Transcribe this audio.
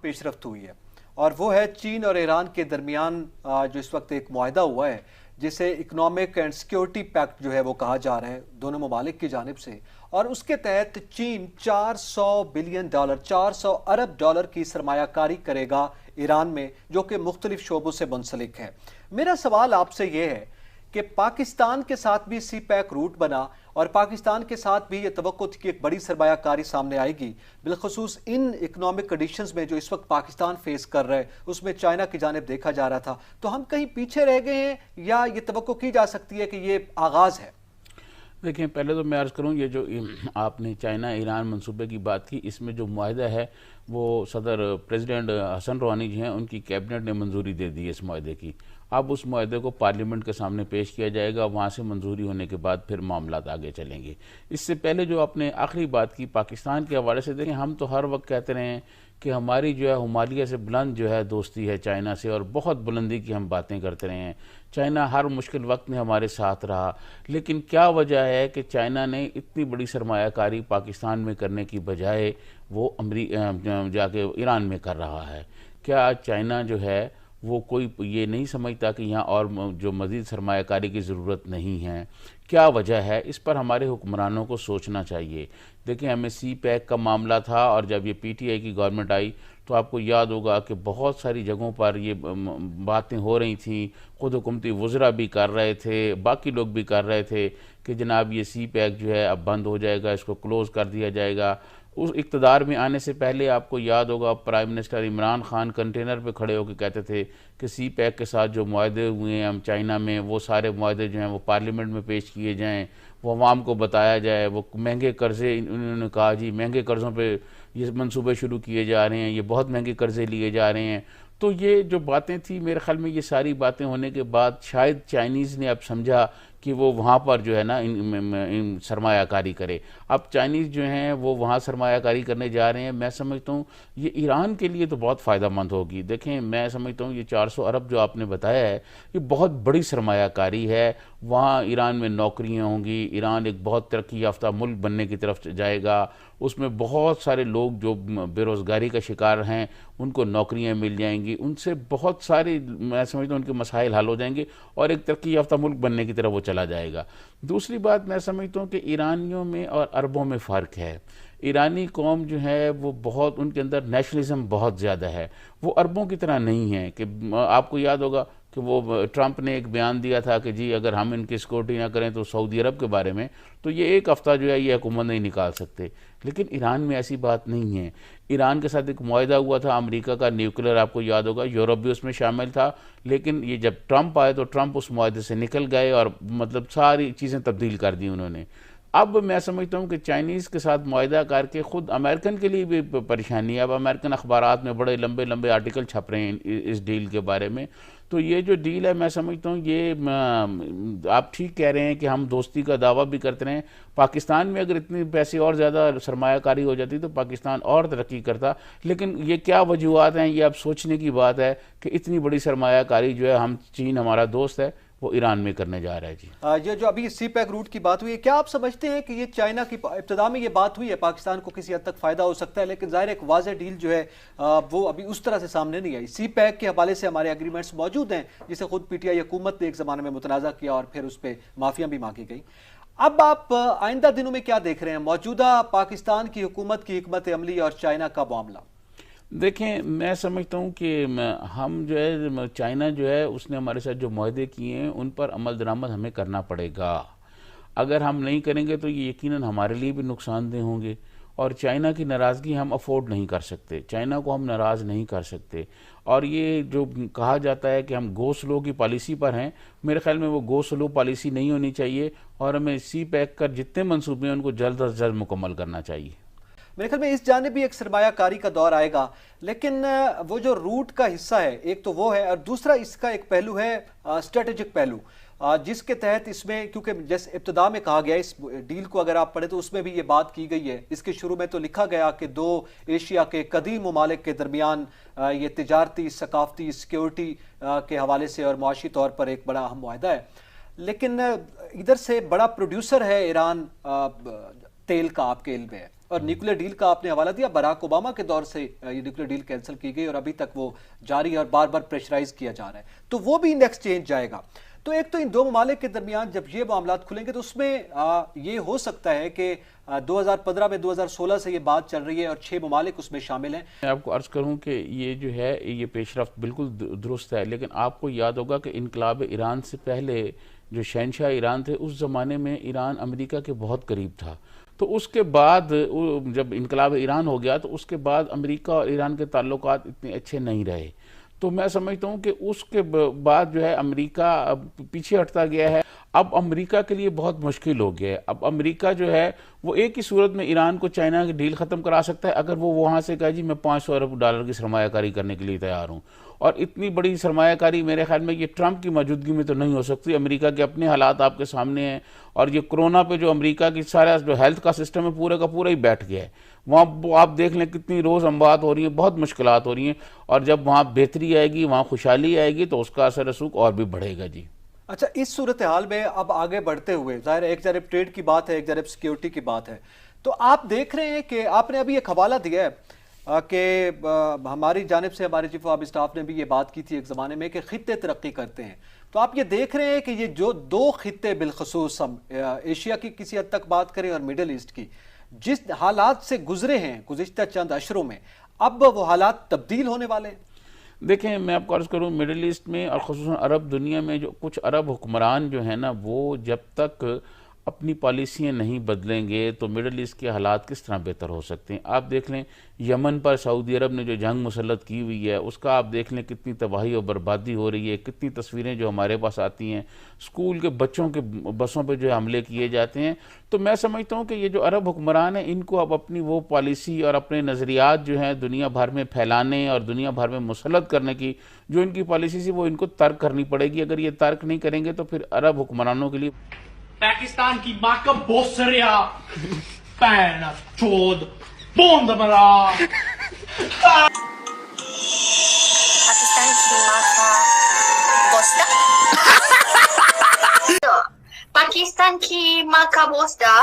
پیش رفت ہوئی ہے اور وہ ہے چین اور ایران کے درمیان جو اس وقت ایک معاہدہ ہوا ہے جسے اکنامک اینڈ سیکیورٹی پیکٹ جو ہے وہ کہا جا رہا ہے دونوں ممالک کی جانب سے، اور اس کے تحت چین $400 ارب کی سرمایہ کاری کرے گا ایران میں، جو کہ مختلف شعبوں سے منسلک ہے۔ میرا سوال آپ سے یہ ہے کہ پاکستان کے ساتھ بھی سی پیک روٹ بنا اور پاکستان کے ساتھ بھی یہ توقع تھی کہ ایک بڑی سرمایہ کاری سامنے آئے گی، بالخصوص ان اکنامک کنڈیشنز میں جو اس وقت پاکستان فیس کر رہے، اس میں چائنا کی جانب دیکھا جا رہا تھا، تو ہم کہیں پیچھے رہ گئے ہیں یا یہ توقع کی جا سکتی ہے کہ یہ آغاز ہے؟ دیکھیں، پہلے تو میں عرض کروں، یہ جو آپ نے چائنا ایران منصوبے کی بات کی، اس میں جو معاہدہ ہے وہ صدر پریزیڈنٹ حسن روحانی جی ہیں، ان کی کیبنٹ نے منظوری دے دی ہے اس معاہدے کی۔ اب اس معاہدے کو پارلیمنٹ کے سامنے پیش کیا جائے گا، وہاں سے منظوری ہونے کے بعد پھر معاملات آگے چلیں گے۔ اس سے پہلے جو آپ نے آخری بات کی پاکستان کے حوالے سے، دیکھیں ہم تو ہر وقت کہتے رہے ہیں کہ ہماری جو ہے ہمالیہ سے بلند جو ہے دوستی ہے چائنا سے، اور بہت بلندی کی ہم باتیں کرتے رہے ہیں۔ چائنا ہر مشکل وقت میں ہمارے ساتھ رہا، لیکن کیا وجہ ہے کہ چائنا نے اتنی بڑی سرمایہ کاری پاکستان میں کرنے کی بجائے وہ جا کے ایران میں کر رہا ہے؟ کیا چائنا جو ہے وہ کوئی یہ نہیں سمجھتا کہ یہاں اور جو مزید سرمایہ کاری کی ضرورت نہیں ہے؟ کیا وجہ ہے؟ اس پر ہمارے حکمرانوں کو سوچنا چاہیے۔ دیکھیں، ہمیں سی پیک کا معاملہ تھا، اور جب یہ پی ٹی آئی کی گورنمنٹ آئی تو آپ کو یاد ہوگا کہ بہت ساری جگہوں پر یہ باتیں ہو رہی تھیں، خود حکومتی وزراء بھی کر رہے تھے، باقی لوگ بھی کر رہے تھے کہ جناب یہ سی پیک جو ہے اب بند ہو جائے گا، اس کو کلوز کر دیا جائے گا۔ اس اقتدار میں آنے سے پہلے آپ کو یاد ہوگا prime minister Imran Khan container پہ کھڑے ہو کے کہتے تھے کہ سی پیک کے ساتھ جو معاہدے ہوئے ہیں ہم چائنا میں، وہ سارے معاہدے جو ہیں وہ پارلیمنٹ میں پیش کیے جائیں، وہ عوام کو بتایا جائے۔ وہ مہنگے قرضے، انہوں نے کہا جی مہنگے قرضوں پہ یہ منصوبے شروع کیے جا رہے ہیں، یہ بہت مہنگے قرضے لیے جا رہے ہیں۔ تو یہ جو باتیں تھیں، میرے خیال میں یہ ساری باتیں ہونے کے بعد شاید چائنیز نے اب سمجھا کہ وہ وہاں پر جو ہے نا سرمایہ کاری کرے۔ اب چائنیز جو ہیں وہ وہاں سرمایہ کاری کرنے جا رہے ہیں۔ میں سمجھتا ہوں یہ ایران کے لیے تو بہت فائدہ مند ہوگی۔ دیکھیں، میں سمجھتا ہوں یہ 400 ارب جو آپ نے بتایا ہے، یہ بہت بڑی سرمایہ کاری ہے۔ وہاں ایران میں نوکریاں ہوں گی، ایران ایک بہت ترقی یافتہ ملک بننے کی طرف جائے گا۔ اس میں بہت سارے لوگ جو بے روزگاری کا شکار ہیں ان کو نوکریاں مل جائیں گی، ان سے بہت ساری میں سمجھتا ہوں ان کے مسائل حل ہو جائیں گے، اور ایک ترقی یافتہ ملک بننے کی طرف وہ چلا جائے گا۔ دوسری بات میں سمجھتا ہوں کہ ایرانیوں میں اور عربوں میں فرق ہے۔ ایرانی قوم جو ہے وہ بہت، ان کے اندر نیشنلزم بہت زیادہ ہے، وہ عربوں کی طرح نہیں ہے کہ آپ کو یاد ہوگا کہ وہ ٹرمپ نے ایک بیان دیا تھا کہ جی اگر ہم ان کی سیکورٹی نہ کریں تو سعودی عرب کے بارے میں، تو یہ ایک ہفتہ جو ہے یہ حکومت نہیں نکال سکتے۔ لیکن ایران میں ایسی بات نہیں ہے۔ ایران کے ساتھ ایک معاہدہ ہوا تھا امریکہ کا نیوکلیر، آپ کو یاد ہوگا، یورپ بھی اس میں شامل تھا، لیکن یہ جب ٹرمپ آئے تو ٹرمپ اس معاہدے سے نکل گئے اور مطلب ساری چیزیں تبدیل کر دی انہوں نے۔ اب میں سمجھتا ہوں کہ چائنیز کے ساتھ معاہدہ کر کے خود امریکن کے لیے بھی پریشانی ہے۔ اب امریکن اخبارات میں بڑے لمبے لمبے آرٹیکل چھپ رہے ہیں اس ڈیل کے بارے میں۔ تو یہ جو ڈیل ہے میں سمجھتا ہوں یہ آپ ٹھیک کہہ رہے ہیں کہ ہم دوستی کا دعویٰ بھی کرتے رہے ہیں۔ پاکستان میں اگر اتنے پیسے اور زیادہ سرمایہ کاری ہو جاتی تو پاکستان اور ترقی کرتا، لیکن یہ کیا وجوہات ہیں، یہ اب سوچنے کی بات ہے کہ اتنی بڑی سرمایہ کاری جو ہے ہم چین ہمارا دوست ہے وہ ایران میں کرنے جا رہا ہے۔ جی یہ جو ابھی سی پیک روٹ کی بات ہوئی ہے، کیا آپ سمجھتے ہیں کہ یہ چائنا کی ابتدا میں یہ بات ہوئی ہے پاکستان کو کسی حد تک فائدہ ہو سکتا ہے، لیکن ظاہر ایک واضح ڈیل جو ہے وہ ابھی اس طرح سے سامنے نہیں آئی؟ سی پیک کے حوالے سے ہمارے ایگریمنٹس موجود ہیں جسے خود پی ٹی آئی حکومت نے ایک زمانے میں متنازع کیا اور پھر اس پہ معافیاں بھی مانگی گئی۔ اب آپ آئندہ دنوں میں کیا دیکھ رہے ہیں، موجودہ پاکستان کی حکومت کی حکمت عملی اور چائنا کا معاملہ؟ دیکھیں، میں سمجھتا ہوں کہ ہم جو ہے چائنا جو ہے اس نے ہمارے ساتھ جو معاہدے کیے ہیں ان پر عمل درآمد ہمیں کرنا پڑے گا۔ اگر ہم نہیں کریں گے تو یہ یقیناً ہمارے لیے بھی نقصان دہ ہوں گے، اور چائنا کی ناراضگی ہم افورڈ نہیں کر سکتے، چائنا کو ہم ناراض نہیں کر سکتے۔ اور یہ جو کہا جاتا ہے کہ ہم گو سلو کی پالیسی پر ہیں، میرے خیال میں وہ گو سلو پالیسی نہیں ہونی چاہیے، اور ہمیں سی پیک کر جتنے منصوبے ہیں ان کو جلد از جلد مکمل کرنا چاہیے۔ میرے خیال میں اس جانب بھی ایک سرمایہ کاری کا دور آئے گا، لیکن وہ جو روٹ کا حصہ ہے ایک تو وہ ہے، اور دوسرا اس کا ایک پہلو ہے اسٹریٹجک پہلو، جس کے تحت اس میں کیونکہ جیسے ابتدا میں کہا گیا اس ڈیل کو اگر آپ پڑھیں تو اس میں بھی یہ بات کی گئی ہے، اس کے شروع میں تو لکھا گیا کہ دو ایشیا کے قدیم ممالک کے درمیان یہ تجارتی، ثقافتی، سیکیورٹی کے حوالے سے اور معاشی طور پر ایک بڑا اہم معاہدہ ہے۔ لیکن ادھر سے بڑا پروڈیوسر ہے ایران تیل کا، آپ کے علم میں ہے، اور نیوکلیر ڈیل کا آپ نے حوالہ دیا، براک اوباما کے دور سے یہ نیوکلیر ڈیل کینسل کی گئی اور ابھی تک وہ جاری ہے اور بار بار پریشرائز کیا جا رہا ہے، تو وہ بھی نیکسٹ چینج جائے گا۔ تو ایک تو ان دو ممالک کے درمیان جب یہ معاملات کھلیں گے تو اس میں یہ ہو سکتا ہے کہ 2015 میں 2016 سے یہ بات چل رہی ہے اور 6 ممالک اس میں شامل ہیں۔ میں آپ کو عرض کروں کہ یہ جو ہے یہ پیش رفت بالکل درست ہے، لیکن آپ کو یاد ہوگا کہ انقلاب ایران سے پہلے جو شہنشاہ ایران تھے اس زمانے میں ایران امریکہ کے بہت قریب تھا، تو اس کے بعد جب انقلاب ایران ہو گیا تو اس کے بعد امریکہ اور ایران کے تعلقات اتنے اچھے نہیں رہے، تو میں سمجھتا ہوں کہ اس کے بعد جو ہے امریکہ پیچھے ہٹتا گیا ہے۔ اب امریکہ کے لیے بہت مشکل ہو گیا ہے، اب امریکہ جو ہے وہ ایک ہی صورت میں ایران کو چائنا کی ڈیل ختم کرا سکتا ہے اگر وہ وہاں سے کہا جی میں $500 ارب کی سرمایہ کاری کرنے کے لیے تیار ہوں، اور اتنی بڑی سرمایہ کاری میرے خیال میں یہ ٹرمپ کی موجودگی میں تو نہیں ہو سکتی۔ امریکہ کے اپنے حالات آپ کے سامنے ہیں، اور یہ کرونا پہ جو امریکہ کی سارا جو ہیلتھ کا سسٹم ہے پورے کا پورا ہی بیٹھ گیا ہے، وہاں آپ دیکھ لیں کتنی روز اموات ہو رہی ہیں، بہت مشکلات ہو رہی ہیں، اور جب وہاں بہتری آئے گی، وہاں خوشحالی آئے گی تو اس کا اثر رسوخ اور بھی بڑھے گا۔ جی اچھا، اس صورتحال میں اب آگے بڑھتے ہوئے ظاہر ہے ایک جانب ٹریڈ کی بات ہے، ایک جانب سیکیورٹی کی بات ہے، تو آپ دیکھ رہے ہیں کہ آپ نے ابھی ایک حوالہ دیا ہے کہ ہماری جانب سے ہمارے چیف آف اسٹاف نے بھی یہ بات کی تھی ایک زمانے میں کہ خطے ترقی کرتے ہیں، تو آپ یہ دیکھ رہے ہیں کہ یہ جو 2 خطے بالخصوص ہم ایشیا کی کسی حد تک بات کریں اور میڈل ایسٹ کی، جس حالات سے گزرے ہیں گزشتہ چند اشروں میں، اب وہ حالات تبدیل ہونے والے ہیں۔ دیکھیں، میں آپ کو عرض کروں میڈل ایسٹ میں اور خصوصاً عرب دنیا میں جو کچھ عرب حکمران جو ہیں نا، وہ جب تک اپنی پالیسیاں نہیں بدلیں گے تو میڈل ایسٹ کے حالات کس طرح بہتر ہو سکتے ہیں۔ آپ دیکھ لیں یمن پر سعودی عرب نے جو جنگ مسلط کی ہوئی ہے اس کا آپ دیکھ لیں کتنی تباہی اور بربادی ہو رہی ہے، کتنی تصویریں جو ہمارے پاس آتی ہیں، اسکول کے بچوں کے بسوں پہ جو حملے کیے جاتے ہیں۔ تو میں سمجھتا ہوں کہ یہ جو عرب حکمران ہیں ان کو اب اپنی وہ پالیسی اور اپنے نظریات جو ہیں دنیا بھر میں پھیلانے اور دنیا بھر میں مسلط کرنے کی جو ان کی پالیسی تھی وہ ان کو ترک کرنی پڑے گی۔ اگر یہ ترک نہیں کریں گے تو پھر عرب حکمرانوں کے لیے پاکستان کی ماں کا بوسریا پین چود بوند مرا پاکستان کی ماں کا بوسدا پاکستان کی ماں کا بوسدا